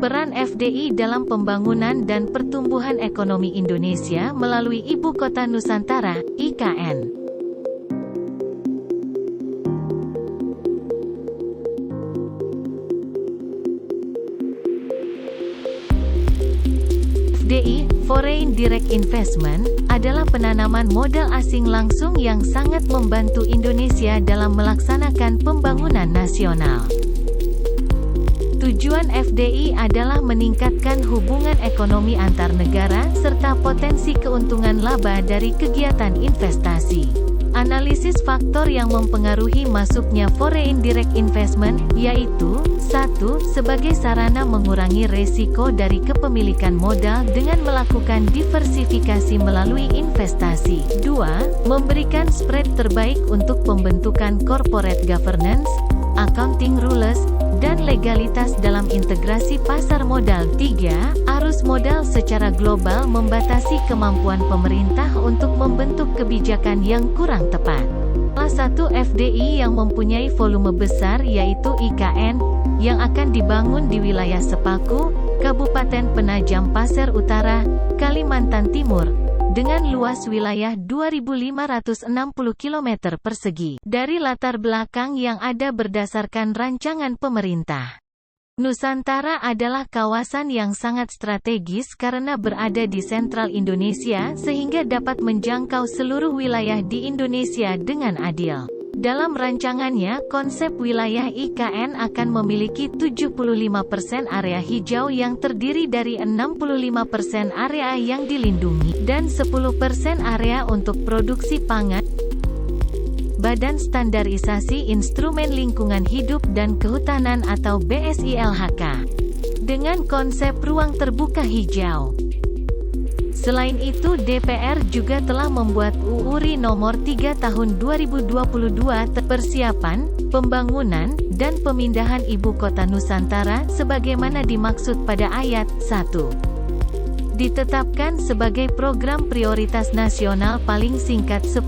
Peran FDI dalam pembangunan dan pertumbuhan ekonomi Indonesia melalui Ibu Kota Nusantara, IKN. FDI, Foreign Direct Investment, adalah penanaman modal asing langsung yang sangat membantu Indonesia dalam melaksanakan pembangunan nasional. Tujuan FDI adalah meningkatkan hubungan ekonomi antar negara serta potensi keuntungan laba dari kegiatan investasi. Analisis faktor yang mempengaruhi masuknya foreign direct investment, yaitu 1. Sebagai sarana mengurangi resiko dari kepemilikan modal dengan melakukan diversifikasi melalui investasi. 2. Memberikan spread terbaik untuk pembentukan corporate governance, accounting rules, dan legalitas dalam integrasi pasar modal. 3. Arus modal secara global membatasi kemampuan pemerintah untuk membentuk kebijakan yang kurang tepat. Salah satu FDI yang mempunyai volume besar yaitu IKN, yang akan dibangun di wilayah Sepaku, Kabupaten Penajam Pasir Utara, Kalimantan Timur, dengan luas wilayah 2.560 km persegi, dari latar belakang yang ada berdasarkan rancangan pemerintah. Nusantara adalah kawasan yang sangat strategis karena berada di sentral Indonesia sehingga dapat menjangkau seluruh wilayah di Indonesia dengan adil. Dalam rancangannya, konsep wilayah IKN akan memiliki 75% area hijau yang terdiri dari 65% area yang dilindungi, dan 10% area untuk produksi pangan. Badan Standarisasi Instrumen Lingkungan Hidup dan Kehutanan atau BSILHK, dengan konsep ruang terbuka hijau. Selain itu, DPR juga telah membuat UU Nomor 3 Tahun 2022 persiapan, pembangunan, dan pemindahan Ibu Kota Nusantara sebagaimana dimaksud pada ayat 1. Ditetapkan sebagai program prioritas nasional paling singkat 10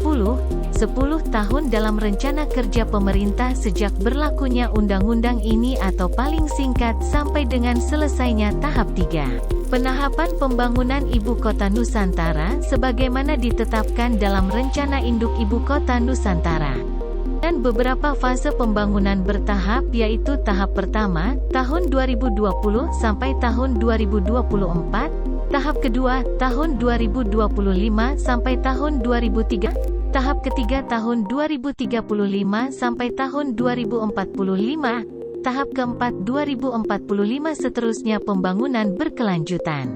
tahun dalam rencana kerja pemerintah sejak berlakunya undang-undang ini atau paling singkat sampai dengan selesainya tahap 3. Penahapan pembangunan Ibu Kota Nusantara sebagaimana ditetapkan dalam Rencana Induk Ibu Kota Nusantara. Dan beberapa fase pembangunan bertahap yaitu tahap pertama, tahun 2020 sampai tahun 2024, tahap kedua, tahun 2025 sampai tahun 2003, tahap ketiga tahun 2035 sampai tahun 2045, tahap keempat 2045 seterusnya pembangunan berkelanjutan.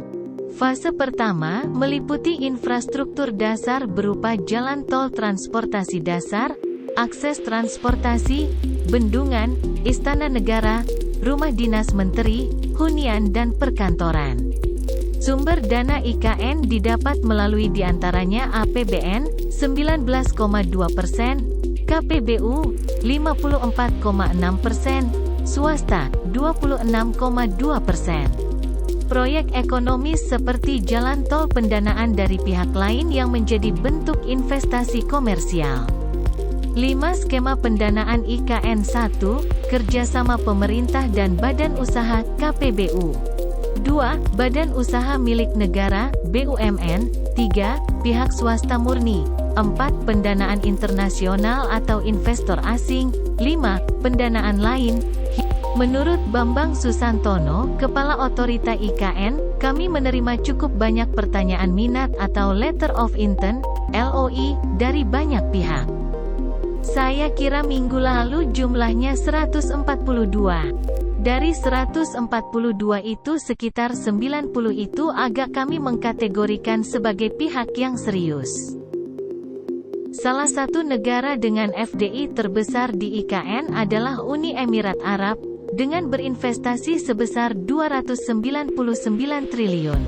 Fase pertama, meliputi infrastruktur dasar berupa jalan tol transportasi dasar, akses transportasi, bendungan, istana negara, rumah dinas menteri, hunian dan perkantoran. Sumber dana IKN didapat melalui diantaranya APBN, 19,2%, KPBU, 54,6%, swasta, 26,2%. Proyek ekonomis seperti jalan tol pendanaan dari pihak lain yang menjadi bentuk investasi komersial. 5. Skema pendanaan IKN 1, kerjasama pemerintah dan badan usaha, KPBU. 2. Badan usaha milik negara, BUMN. 3. Pihak swasta murni. 4. Pendanaan internasional atau investor asing. 5. Pendanaan lain. Menurut Bambang Susantono, Kepala Otorita IKN, kami menerima cukup banyak pertanyaan minat atau letter of intent, LOI, dari banyak pihak. Saya kira minggu lalu jumlahnya 142. Dari 142 itu sekitar 90 itu agak kami mengkategorikan sebagai pihak yang serius. Salah satu negara dengan FDI terbesar di IKN adalah Uni Emirat Arab, dengan berinvestasi sebesar 299 triliun.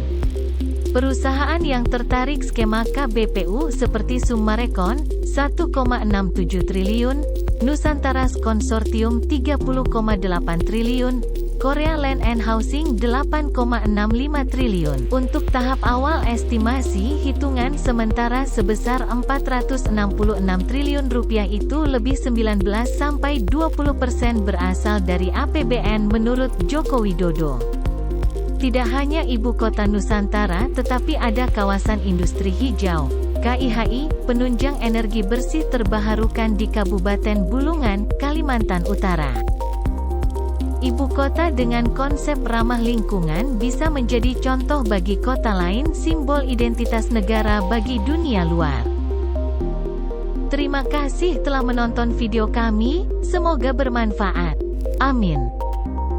Perusahaan yang tertarik skema KBPU seperti Summarecon, 1,67 triliun, Nusantaras Konsortium 30,8 triliun, Korea Land and Housing 8,65 triliun. Untuk tahap awal estimasi hitungan sementara sebesar 466 triliun rupiah itu lebih 19–20% berasal dari APBN menurut Joko Widodo. Tidak hanya ibu kota Nusantara tetapi ada kawasan industri hijau, KIHI, penunjang energi bersih terbarukan di Kabupaten Bulungan, Kalimantan Utara. Ibu kota dengan konsep ramah lingkungan bisa menjadi contoh bagi kota lain, simbol identitas negara bagi dunia luar. Terima kasih telah menonton video kami, semoga bermanfaat. Amin.